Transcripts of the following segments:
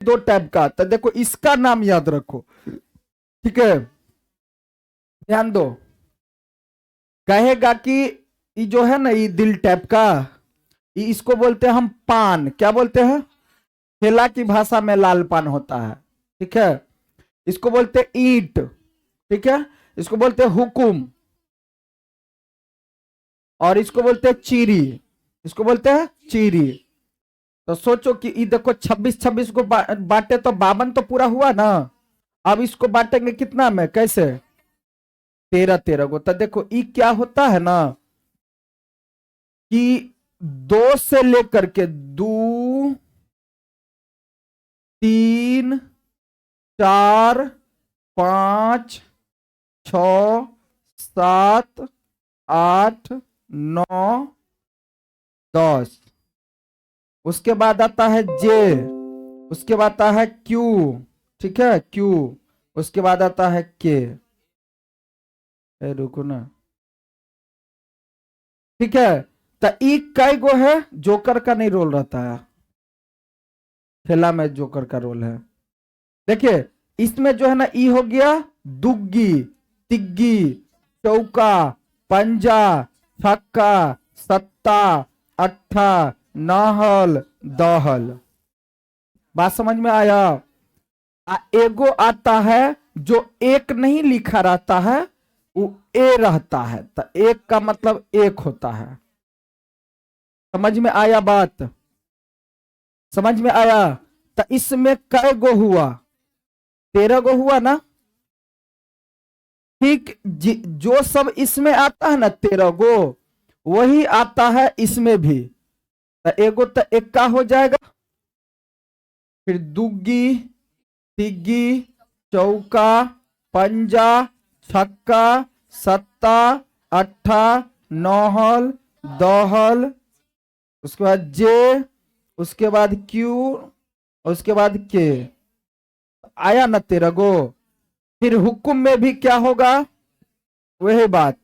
दो टाइप का, तो देखो इसका नाम याद रखो, ठीक है, ध्यान दो। कहेगा कि ये जो है ना, ये दिल टाइप का, इसको बोलते हैं हम पान, क्या बोलते हैं? ठेला की भाषा में लाल पान होता है, ठीक है। इसको बोलते हैं ईंट, ठीक है। इसको बोलते हैं हुकुम, और इसको बोलते हैं चीरी, इसको बोलते हैं चीरी। तो सोचो कि ये देखो 26 को बांटे तो 52 तो पूरा हुआ ना। अब इसको बांटेंगे कितना में, कैसे? 13 को। तो देखो ये क्या होता है ना, कि 2 से लेकर के 2, 3, 4, 5, 6, 7, 8, 9, 10। उसके बाद आता है जे, उसके बाद आता है क्यू, ठीक है, क्यू। उसके बाद आता है के। रुको ना, ठीक है। तो ई कई गो है, जोकर का नहीं रोल रहता है, खेला में जोकर का रोल है। देखिए इसमें जो है ना, ई हो गया दुग्गी, तिग्गी, चौका, पंजा, छक्का, सत्ता, अट्ठा, नाहल, दहल। बात समझ में आया? एगो आता है जो एक नहीं लिखा रहता है, वो ए रहता है, तो एक का मतलब एक होता है। समझ में आया बात? समझ में आया? तो इसमें कै गो हुआ? 13 गो हुआ ना। ठीक, जो सब इसमें आता है ना 13 गो, वही आता है इसमें भी। तो एगो तो एक का हो जाएगा, फिर दुग्गी, तिग्गी, चौका, पंजा, छक्का, सत्ता, अट्ठा, नौहल, दहल, उसके बाद जे, उसके बाद क्यू, उसके बाद के। आया ना 13 गो। फिर हुक्म में भी क्या होगा, वही बात,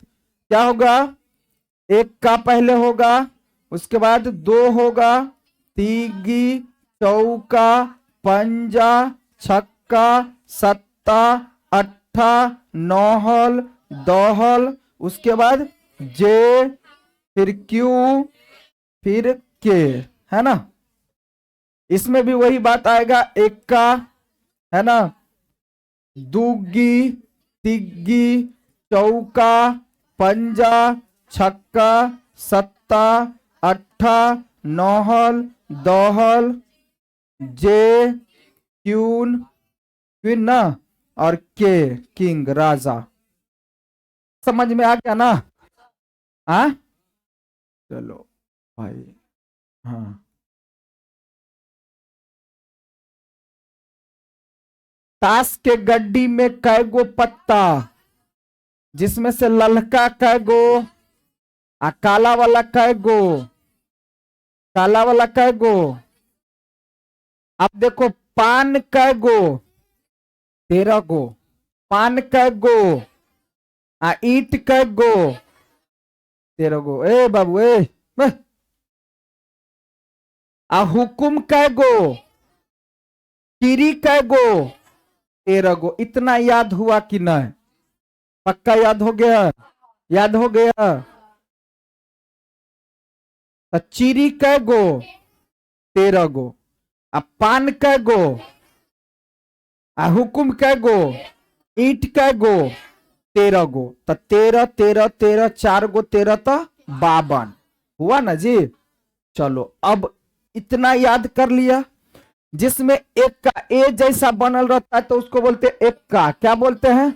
क्या होगा? एक का पहले होगा, उसके बाद 2 होगा, तीगी, चौका, पंजा, छक्का, सत्ता, अट्ठा, नौहल, दहल, उसके बाद जे, फिर क्यू, फिर के, है ना। इसमें भी वही बात आएगा, एक का, है ना, दुग्गी, तिग्गी, चौका, पंजा, छक्का, सत्ता, अट्ठा, नौहल, दहल, जे, क्यून, क्वीन ना, और के, किंग, राजा। समझ में आ गया ना? हाँ चलो भाई, हाँ। ताश के गड्डी में कै गो पत्ता, जिसमें से ललका कै गो, काला वाला कै गो, काला वाला कै गो। अब देखो पान कै गो, 13 गो। पान कै गो, ईट कै गो, 13 गो। ए बाबू ए, हुकुम कै गो, कीरी कै गो, 13 गो। इतना याद हुआ कि नहीं? पक्का याद हो गया? याद हो गया? चीरी कै गो, 13 गो। पान कै गो, हुकुम कै गो, ईट कै गो, 13 गो। तो 13 13 13, 4 गो 13 तो 52 हुआ ना जी। चलो अब इतना याद कर लिया। जिसमें एक का ए जैसा बनल रहता है तो उसको बोलते हैं एक का, क्या बोलते हैं?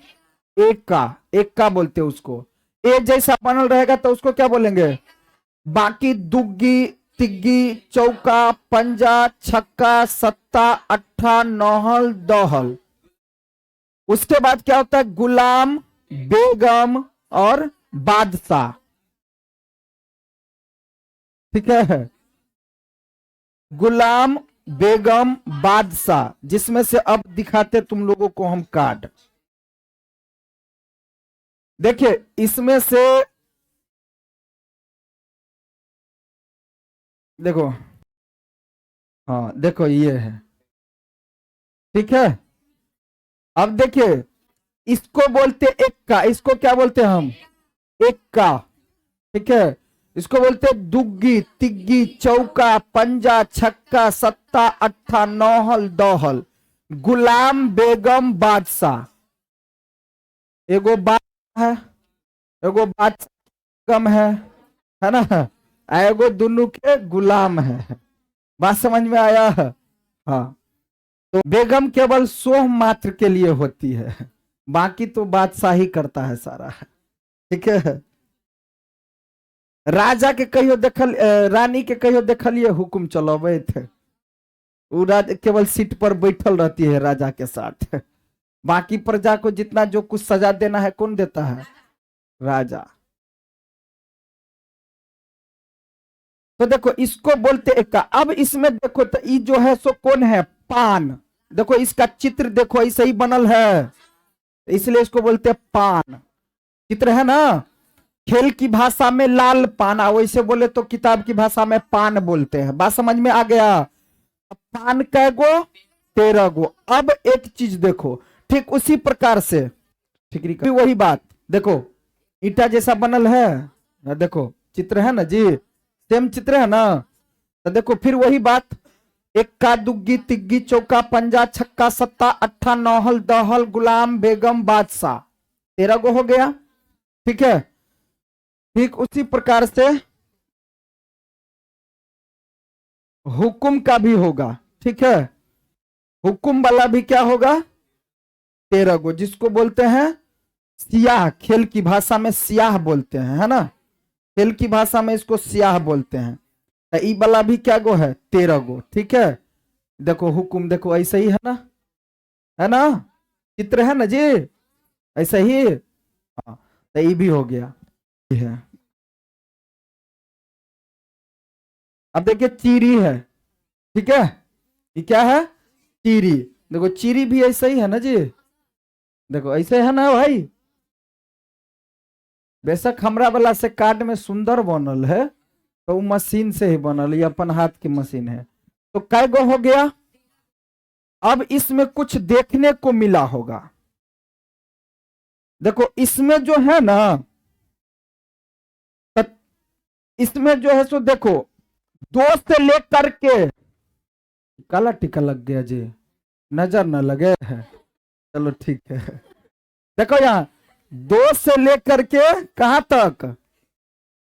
एक का, एक का बोलते हैं उसको। ए जैसा बनल रहेगा तो उसको क्या बोलेंगे? बाकी दुग्गी, तिग्गी, चौका, पंजा, छक्का, सत्ता, अट्ठा, नौहल, दहल। उसके बाद क्या होता है? गुलाम, बेगम और बादशाह, ठीक है। गुलाम, बेगम, बादशाह, जिसमें से अब दिखाते तुम लोगों को हम कार्ड। देखिए इसमें से, देखो, हाँ देखो ये है, ठीक है। अब देखिए, इसको बोलते एक्का, इसको क्या बोलते हैं हम, एक्का। ठीक है। इसको बोलते हैं दुग्गी, तिग्गी, चौका, पंजा, छक्का, सत्ता, अट्ठा, नौहल, दोहल। गुलाम, बेगम, बादशाह। एगो बादशाह है, एगो बादशाह बेगम है ना। एगो दोनों के गुलाम है। बात समझ में आया। हाँ, तो बेगम केवल सोह मात्र के लिए होती है, बाकी तो बादशाह ही करता है सारा। ठीक है। राजा के कहियो देखल, रानी के कहियो देखलिए हुकुम चलावे थे। वो केवल सीट पर बैठल रहती है राजा के साथ। बाकी प्रजा को जितना जो कुछ सजा देना है कौन देता है, राजा। तो देखो, इसको बोलते एक का। अब इसमें देखो तो ये जो है सो कौन है, पान। देखो इसका चित्र देखो ऐसे ही बनल है, इसलिए इसको बोलते पान। चित्र है ना। खेल की भाषा में लाल पान, वैसे बोले तो किताब की भाषा में पान बोलते हैं। बात समझ में आ गया। पान कै गो, 13 गो। अब एक चीज देखो, ठीक उसी प्रकार से, ठीक वही बात देखो, ईटा जैसा बनल है, देखो चित्र है ना जी, सेम चित्र है ना। तो देखो फिर वही बात, इक्का, दुग्गी, तिग्गी, चौका, पंजा, छक्का, सत्ता, अट्ठा, नौहल, दहल, गुलाम, बेगम, बादशाह। 13 गो हो गया। ठीक है। ठीक उसी प्रकार से हुकुम का भी होगा। ठीक है। हुकुम वाला भी क्या होगा, 13 गो, जिसको बोलते हैं सियाह। खेल की भाषा में सियाह बोलते हैं, है ना। खेल की भाषा में इसको सियाह बोलते हैं। तो ई वाला भी क्या गो है, 13 गो। ठीक है। देखो हुकुम देखो ऐसे ही है ना, है ना, चित्र है ना जी, ऐसे ही। हाँ, तो ये भी हो गया। ये है। अब देखिए चीरी है। ठीक है। ये क्या है, चीरी। देखो चीरी भी ऐसे ही है ना जी, देखो ऐसे है ना भाई। बेशक हमरा वाला से कार्ड में सुंदर बनल है, तो वो मशीन से ही बनल, ये अपन हाथ की मशीन है। तो कै गो हो गया। अब इसमें कुछ देखने को मिला होगा। देखो इसमें जो है ना, इसमें जो है सो देखो, 2 से लेकर के, काला टिका लग गया जी, नजर न लगे है। चलो ठीक है। देखो यहाँ 2 से लेकर के कहां तक,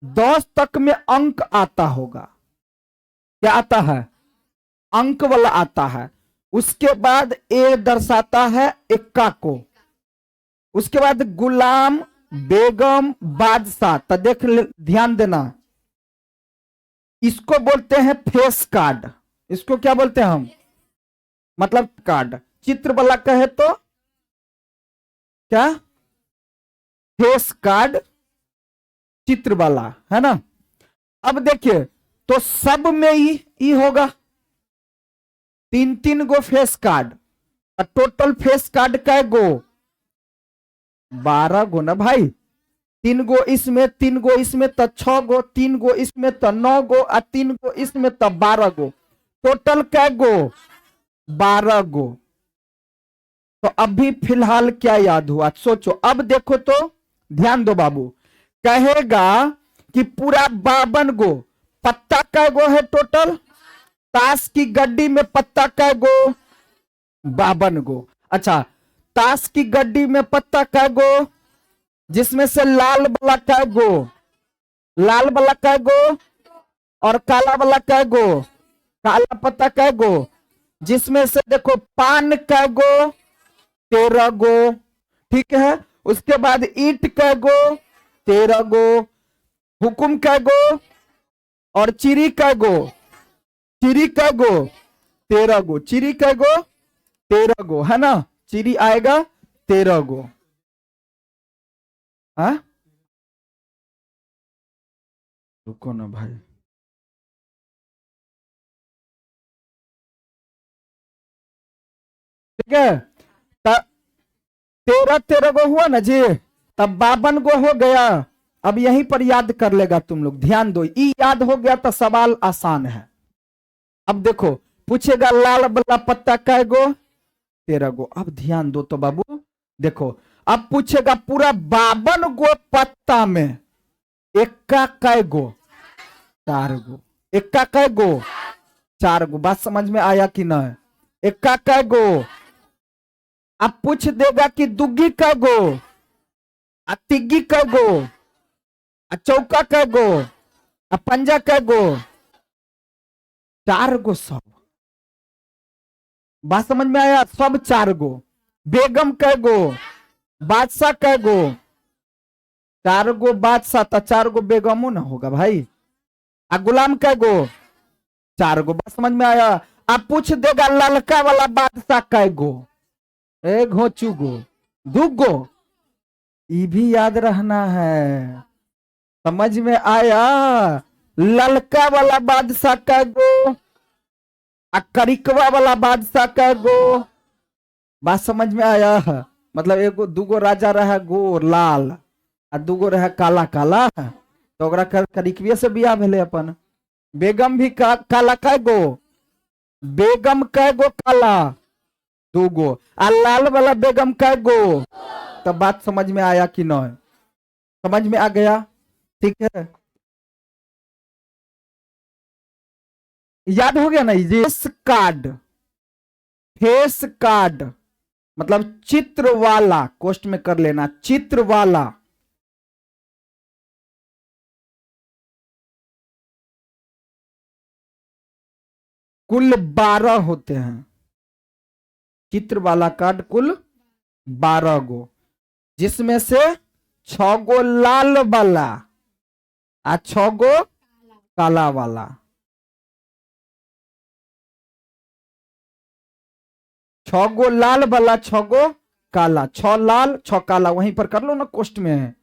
10 तक में अंक आता होगा। क्या आता है, अंक वाला आता है। उसके बाद ए दर्शाता है इक्का को। उसके बाद गुलाम, बेगम, बादशाह। तो देख ध्यान देना, इसको बोलते हैं फेस कार्ड। इसको क्या बोलते हैं हम, मतलब कार्ड। चित्र वाला कहे तो क्या, फेस कार्ड, चित्र वाला, है ना। अब देखिए, तो सब में ही होगा 3-3 गो face card. Total face card कै गो, 12 गो ना भाई। 3 गो इसमें, 3 गो इसमें, तो 6 गो, 3 गो इसमें तो 9 गो, और 3 गो इसमें तो 12 गो। टोटल कै गो, 12 गो। तो अभी फिलहाल क्या याद हुआ, सोचो। अब देखो तो ध्यान दो बाबू, कहेगा कि पूरा 52 गो। पत्ता कै गो है टोटल, ताश की गड्डी में पत्ता कै गो, 52 गो। अच्छा, ताश की गड्डी में पत्ता कै गो, जिसमें से लाल वाला कै गो, लाल वाला कै गो, और काला वाला कै गो, काला पत्ता कै गो, जिसमें से देखो पान कै गो, 13 गो। ठीक है। उसके बाद ईट कै गो, 13 गो। हुकुम कै गो, और चिरी कै गो, चिरी कै गो, 13 गो। चिरी कै गो, 13 गो, है ना। चिरी आएगा 13 गो। हाँ, रुको ना भाई। ठीक है। 13 गो हुआ ना जी, तब 52 गो हो गया। अब यहीं पर याद कर लेगा तुम लोग, ध्यान दो। ई याद हो गया तो सवाल आसान है। अब देखो, पूछेगा लाल वाला पत्ता कै गो, 13 गो। अब ध्यान दो तो बाबू, देखो अब पूछेगा पूरा 52 गो पत्ता में इक्का कै गो? 4 गो। इक्का कै गो? 4 गो। बात समझ में आया कि नहीं? इक्का कै गो? अब पूछ देगा कि दुग्गी कै गो, तिग्गी कै गो, चौका कै गो, पंजा कै गो? 4 गो सब। बात समझ में आया? सब 4 गो। बेगम कै गो? बादशाह कै गो? 4 गो बादशाह तो 4 गो बेगमो ना होगा भाई। गुलाम कै गो? 4 गो। बात समझ में आया? अब पूछ देगा ललका वाला बादशाह कै गो? 1 घोचू गो, 2 गो। ये भी याद रहना है। समझ में आया? ललका वाला बादशाह कै गो, करिकवा वाला बादशाह कै गो? बात समझ में आया? मतलब 1 गो 2 गो राजा रहा गो लाल, 2 गो रहा काला काला, तो ओकरा करिकवे से बियाह भेले अपन। बेगम भी काला कै गो? बेगम कै गो काला? 2 गो। लाल वाला बेगम कै गो? तो बात समझ में आया कि नहीं? समझ में आ गया? ठीक है, याद हो गया ना? फेस कार्ड, फेस कार्ड मतलब चित्र वाला, कोष्ट में कर लेना चित्र वाला। कुल 12 होते हैं। चित्र वाला कार्ड कुल 12 गो, जिसमें से 6 गो लाल वाला और 6 गो काला वाला। 6 गो लाल वाला, 6 गो काला। 6 लाल 6 काला, वहीं पर कर लो ना, कोष्ट में है।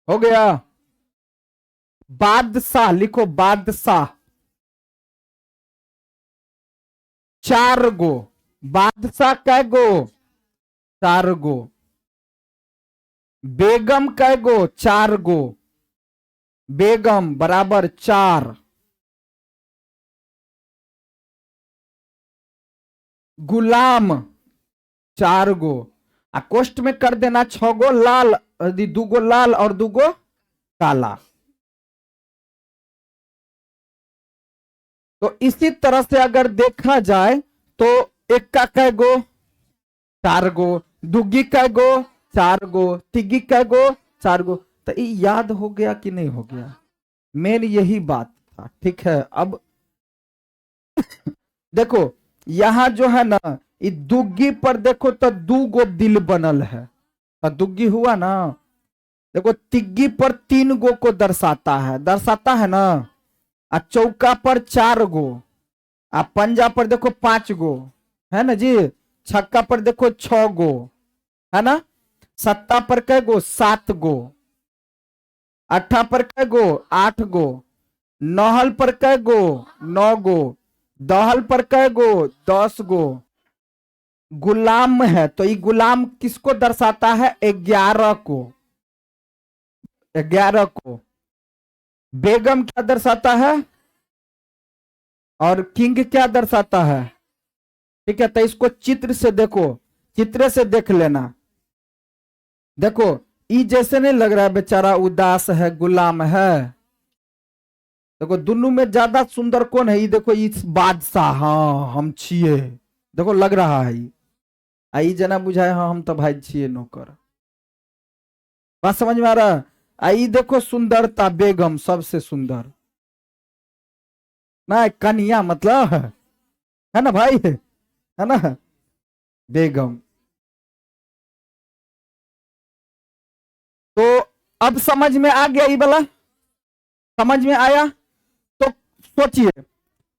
हो गया? बादशाह लिखो, बादशाह 4 गो। बादशाह कै गो? 4 गो। बेगम कै गो? 4 गो। बेगम बराबर 4। गुलाम 4 गो। कोष्ट में कर देना 6 गो लाल, 2 गो लाल और 2 गो काला। तो इसी तरह से अगर देखा जाए तो इक्का कै गो? 4 गो। दुग्गी कै गो? 4 गो। तिग्गी कै गो? 4 गो। तो ये याद हो गया कि नहीं हो गया? मेन यही बात था। ठीक है, अब देखो यहां जो है ना, ये दुग्गी पर देखो तो 2 गो दिल बनल है, तो दुग्गी हुआ ना। देखो तिग्गी पर 3 गो को दर्शाता है ना। चौका पर 4 गो, पंजा पर देखो 5 गो, है ना जी। छक्का पर देखो 6 गो, है ना। सत्ता पर कै गो? 7 गो। अट्ठा पर कै गो? 8 गो। नौहल पर कै गो? 9 गो। दहल पर कै गो? 10 गो। गुलाम है तो ये गुलाम किसको दर्शाता है? 11 को। 11 को। बेगम क्या दर्शाता है? और किंग क्या दर्शाता है? ठीक है, तो इसको चित्र से देखो, चित्र से देख लेना। देखो ये जैसे नहीं लग रहा है बेचारा उदास है, गुलाम है। देखो दोनों में ज्यादा सुंदर कौन है? ये देखो, इस बादशाह, हाँ हम छिए। देखो लग रहा है आई जना बुझाए, हाँ हम तो भाई छिए नौकर। बात समझ में आ रहा है? आई देखो सुंदरता, बेगम सबसे सुंदर ना, कन्या मतलब है ना भाई, है ना बेगम। तो अब समझ में आ गया? ये वाला समझ में आया? तो सोचिए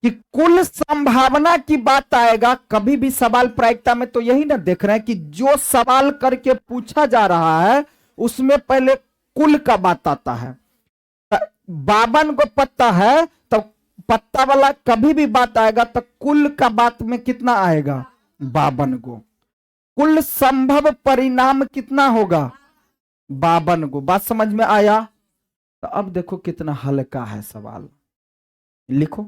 कि कुल संभावना की बात आएगा कभी भी सवाल प्रायिकता में, तो यही ना देख रहे हैं कि जो सवाल करके पूछा जा रहा है उसमें पहले कुल का बात आता है। 52 को पत्ता है तो पत्ता वाला कभी भी बात आएगा तो कुल का बात में कितना आएगा? 52 गो। कुल संभव परिणाम कितना होगा? 52 गो। बात समझ में आया? तो अब देखो कितना हल्का है सवाल, लिखो।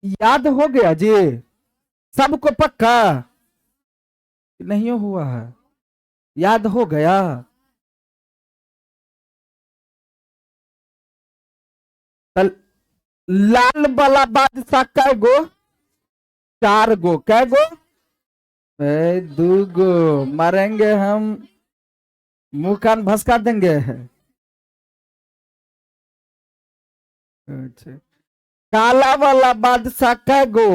याद हो गया जी सबको? पक्का नहीं हुआ है? याद हो गया? तल लाल वाला बादशाह कै गो? 4 गो। कै गो? 2 गो। मारेंगे हम, मुंह कान भसका देंगे। अच्छा। काला वाला बादशाह कै गो?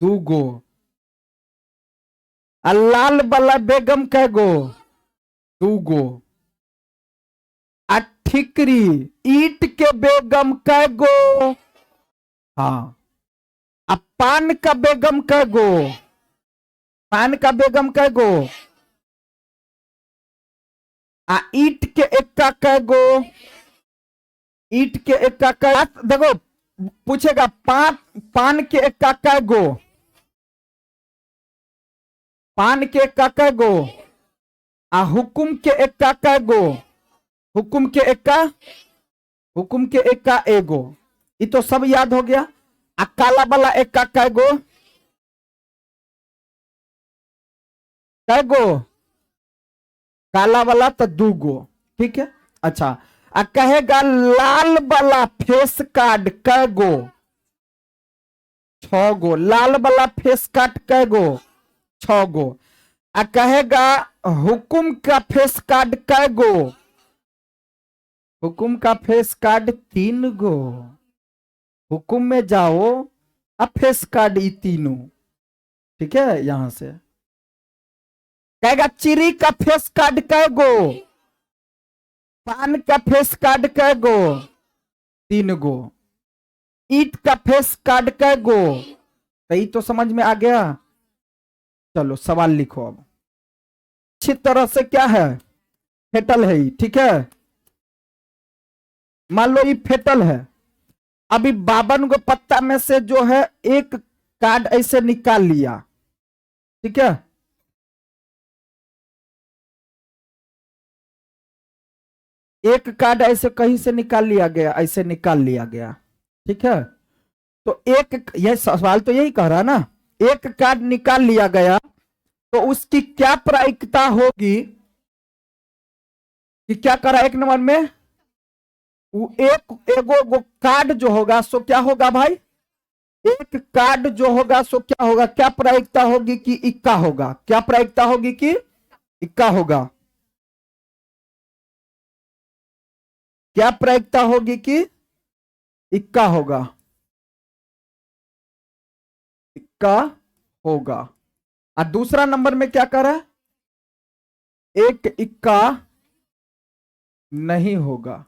2 गो। आ लाल वाला बेगम कै गो? 2 गो। आ ठिकरी ईट के बेगम कै गो? हाँ। आ पान का बेगम कै गो? पान का बेगम कै गो? आ ईट के एक्का कै गो? ईट के एक्का कै? देखो पूछेगा पान के एक्का कै गो? पान के एक्का कै गो? आ हुकुम के एक्का कै गो? हुकुम के एक्का? हुकुम के एक्का एगो। ये तो सब याद हो गया। आ काला वाला एक्का कै गो? कै गो? काला वाला तो 2 गो। ठीक है। अच्छा। आ कहेगा लाल वाला फेस कार्ड कै गो? 6 गो। लाल वाला फेस कार्ड कै गो? 6 गो। आ कहेगा हुकुम का फेस कार्ड कै गो? हुकुम का फेस कार्ड 3 गो। हुकुम में जाओ, अब फेस कार्ड ये तीनों। ठीक है। यहां से कहेगा चिरी का फेस कार्ड कै गो? पान का फेस कार्ड कै गो? 3 गो। ईट का फेस कार्ड कै गो? तो ये तो समझ में आ गया। चलो सवाल लिखो अब। अच्छी तरह से क्या है, फेटल है ये। ठीक है। मान लो ये फेटल है। अभी 52 गो पत्ता में से जो है एक कार्ड ऐसे निकाल लिया। ठीक है। एक कार्ड ऐसे कहीं से निकाल लिया गया, ऐसे निकाल लिया गया। ठीक है। तो एक, यह सवाल तो यही कह रहा है ना, एक कार्ड निकाल लिया गया तो उसकी क्या प्रायिकता होगी कि क्या करा? 1 नंबर में वो एक एगो वो कार्ड जो होगा सो क्या होगा भाई? एक कार्ड जो होगा सो क्या होगा? क्या प्रायिकता होगी कि इक्का होगा? क्या प्रायिकता होगी कि इक्का होगा? क्या प्रायिकता होगी कि इक्का होगा? इक्का होगा। और दूसरा नंबर में क्या कर रहा है? एक इक्का नहीं होगा।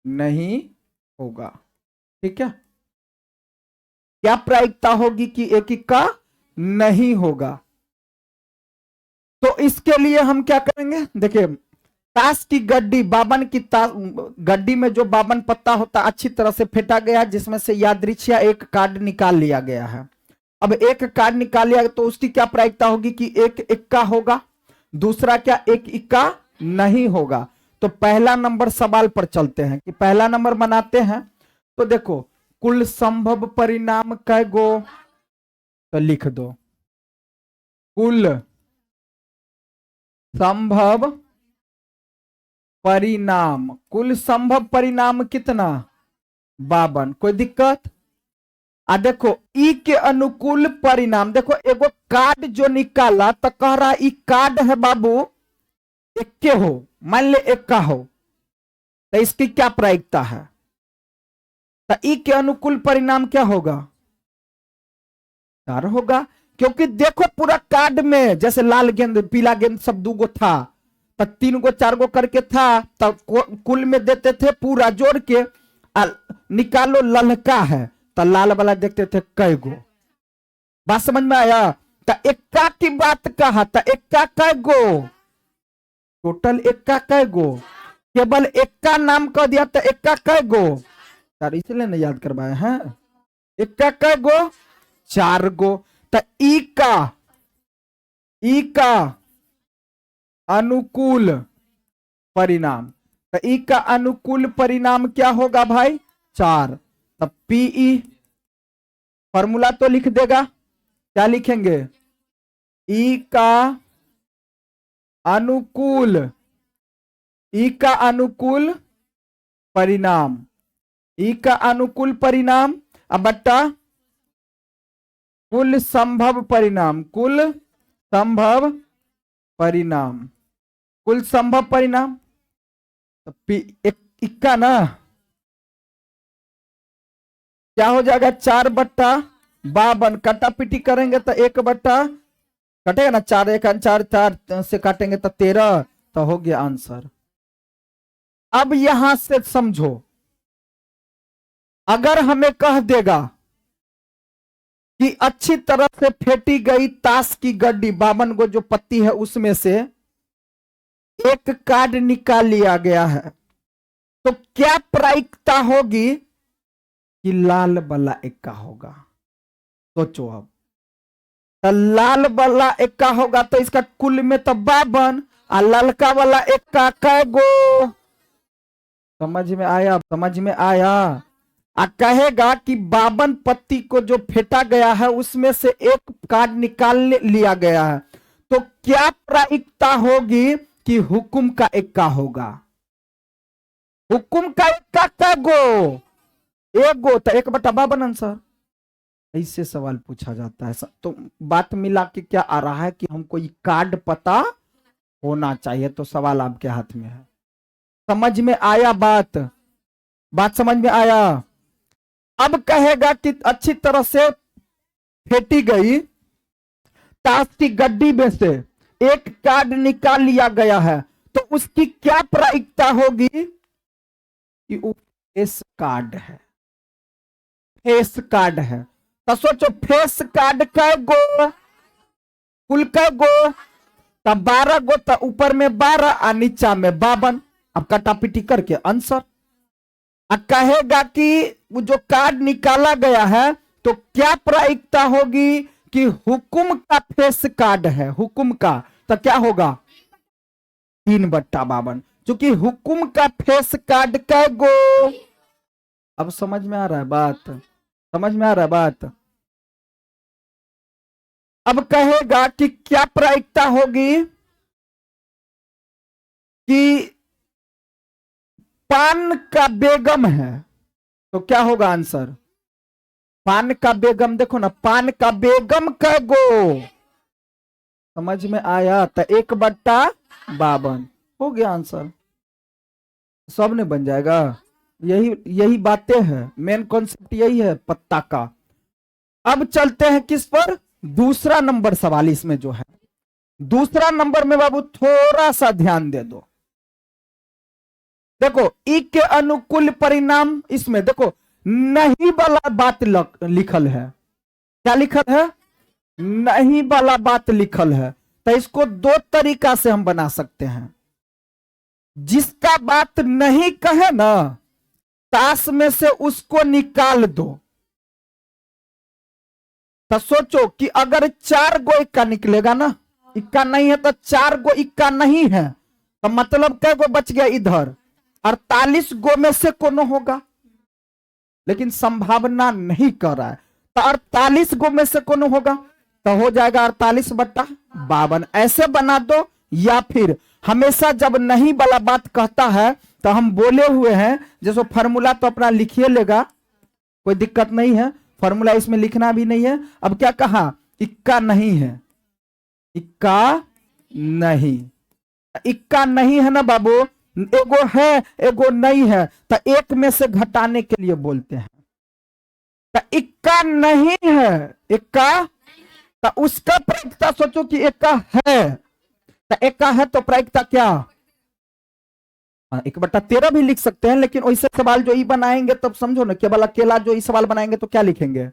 नहीं होगा। ठीक है। क्या प्रायिकता होगी कि एक इक्का नहीं होगा? तो इसके लिए हम क्या करेंगे? देखिए, ताश की गड्डी, बावन की गड्डी में जो 52 पत्ता होता अच्छी तरह से फेंटा गया है, जिसमें से यादृच्छिया एक कार्ड निकाल लिया गया है। अब एक कार्ड निकाल लिया तो उसकी क्या प्रायिकता होगी कि एक इक्का होगा। दूसरा क्या, एक इक्का नहीं होगा। तो पहला नंबर सवाल पर चलते हैं कि पहला नंबर बनाते हैं। तो देखो कुल संभव परिणाम कै गो? तो लिख दो कुल संभव परिणाम। कुल संभव परिणाम कितना? 52। कोई दिक्कत? आ देखो ई के अनुकूल परिणाम, देखो एगो कार्ड जो निकाला तो कह रहा ई कार्ड है बाबू इक्के हो, मान ले इक्का हो, तो इसकी क्या प्रायिकता है? तो ई के अनुकूल परिणाम क्या होगा? 4 होगा। क्योंकि देखो पूरा कार्ड में जैसे लाल गेंद पीला गेंद सब 2 गो था, तो 3 गो 4 गो करके था, तो कुल में देते थे पूरा जोड़ के। निकालो ललका है तो लाल वाला देखते थे कै गो। बात समझ में आया? तो इक्का की बात कहा, तो इक्का कै गो? टोटल इक्का कै गो, केवल इक्का नाम कह दिया तो इक्का कै गो, यार इसलिए नहीं याद करवाए हैं। इक्का कै गो, 4 गो। तो ई का अनुकूल परिणाम, तो ई का अनुकूल परिणाम क्या होगा भाई, 4। तब पीई फॉर्मूला तो लिख देगा, क्या लिखेंगे, ई का अनुकूल, ई का अनुकूल परिणाम, ई का अनुकूल परिणाम अब बट्टा कुल संभव परिणाम, कुल संभव परिणाम, कुल संभव परिणाम। तो इक्का ना क्या हो जाएगा, 4/52, काटा पीटी करेंगे तो 1 बट्टा कटेगा ना, 4 1 4 4 से काटेंगे तो 13, तो हो गया आंसर। अब यहां से समझो, अगर हमें कह देगा कि अच्छी तरह से फेंटी गई ताश की गड्डी 52 गो जो पत्ती है उसमें से एक कार्ड निकाल लिया गया है, तो क्या प्रायिकता होगी कि लाल वाला इक्का होगा। सोचो अब, तो लाल वाला इक्का होगा तो इसका कुल में तो 52 और ललका वाला इक्का कै गो, समझ में आया, समझ में आया। कहेगा कि 52 पत्ती को जो फेंटा गया है उसमें से एक कार्ड निकाल लिया गया है, तो क्या प्रायिकता होगी कि हुकुम का इक्का होगा। हुकुम का इक्का कै गो, 1 गो, तो 1/52 आंसर। ऐसे सवाल पूछा जाता है। तो बात मिला के क्या आ रहा है कि हमको ये कार्ड पता होना चाहिए, तो सवाल आपके हाथ में है। समझ में आया बात, बात समझ में आया। अब कहेगा कि अच्छी तरह से फेंटी गई ताश की गड्डी में से एक कार्ड निकाल लिया गया है, तो उसकी क्या प्रायिकता होगी कि वो फेस कार्ड है, फेस कार्ड है। तो सोचो फेस कार्ड कै गो, कुल कै गो, तब 12 गो, तो ऊपर में 12 और नीचा में 52। अब कटापिटी करके आंसर। कहेगा कि वो जो कार्ड निकाला गया है तो क्या प्रायिकता होगी कि हुकुम का फेस कार्ड है, हुकुम का, तो क्या होगा 3/52, क्योंकि हुकुम का फेस कार्ड कै गो। अब समझ में आ रहा है बात, समझ में आ रहा है बात। अब कहेगा कि क्या प्रायिकता होगी कि पान का बेगम है, तो क्या होगा आंसर, पान का बेगम, देखो ना, पान का बेगम कै गो, समझ में आया, तो 1/52 हो गया आंसर। सब ने बन जाएगा, यही बातें हैं, मेन कॉन्सेप्ट यही है पत्ता का। अब चलते हैं किस पर, दूसरा नंबर सवाल। इसमें जो है दूसरा नंबर में बाबू थोड़ा सा ध्यान दे दो। देखो ई के अनुकूल परिणाम, इसमें देखो नहीं वाला बात लिखल है, क्या लिखल है, नहीं वाला बात लिखल है। तो इसको 2 तरीका से हम बना सकते हैं। जिसका बात नहीं कहे ना, ताश में से उसको निकाल दो। तो सोचो कि अगर 4 गो इक्का निकलेगा ना, इक्का नहीं है तो 4 गो इक्का नहीं है, तो मतलब कै गो बच गया इधर, 48 गो में से कोनो होगा, लेकिन संभावना नहीं कर रहा है, तो 48 गो में से कोनो होगा, तो हो जाएगा 48/52। ऐसे बना दो, या फिर हमेशा जब नहीं वाला बात कहता है तो हम बोले हुए हैं, जैसे फॉर्मूला तो अपना लिखिए लेगा, कोई दिक्कत नहीं है, फॉर्मूला इसमें लिखना भी नहीं है। अब क्या कहा, इक्का नहीं है, इक्का नहीं, इक्का नहीं है ना बाबू, एगो है एगो नहीं है, तो एक में से घटाने के लिए बोलते हैं। तो इक्का नहीं है, इक्का, तो उसका प्रायिकता सोचो कि इक्का है, तो इक्का है तो प्रायिकता क्या, 1/13 भी लिख सकते हैं, लेकिन वैसे सवाल जो ई बनाएंगे तब समझो ना, केवल अकेला जो ई सवाल बनाएंगे तो क्या लिखेंगे,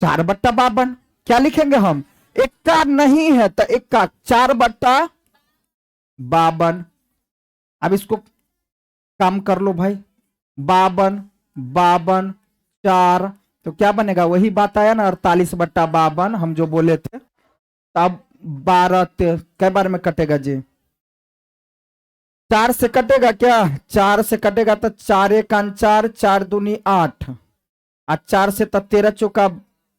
4/52। क्या लिखेंगे हम, इक्का नहीं है तो इक्का 4/52, 52। अब इसको काम कर लो भाई, 52 52 4, तो क्या बनेगा, वही बात आया ना, 48/52 हम जो बोले थे। तब 12 कै बार में कटेगा जी, 4 से कटेगा क्या, 4 से कटेगा तो 4 1 4, 4 दूनी 8, और 4 से तो 13 चौका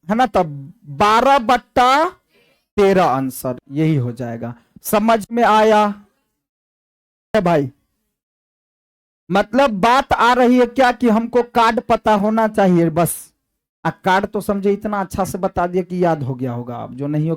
है ना, तब 12/13 आंसर यही हो जाएगा। समझ में आया है भाई? मतलब बात आ रही है क्या कि हमको कार्ड पता होना चाहिए बस। कार्ड तो समझे इतना अच्छा से बता दिया कि याद हो गया होगा, अब जो नहीं हो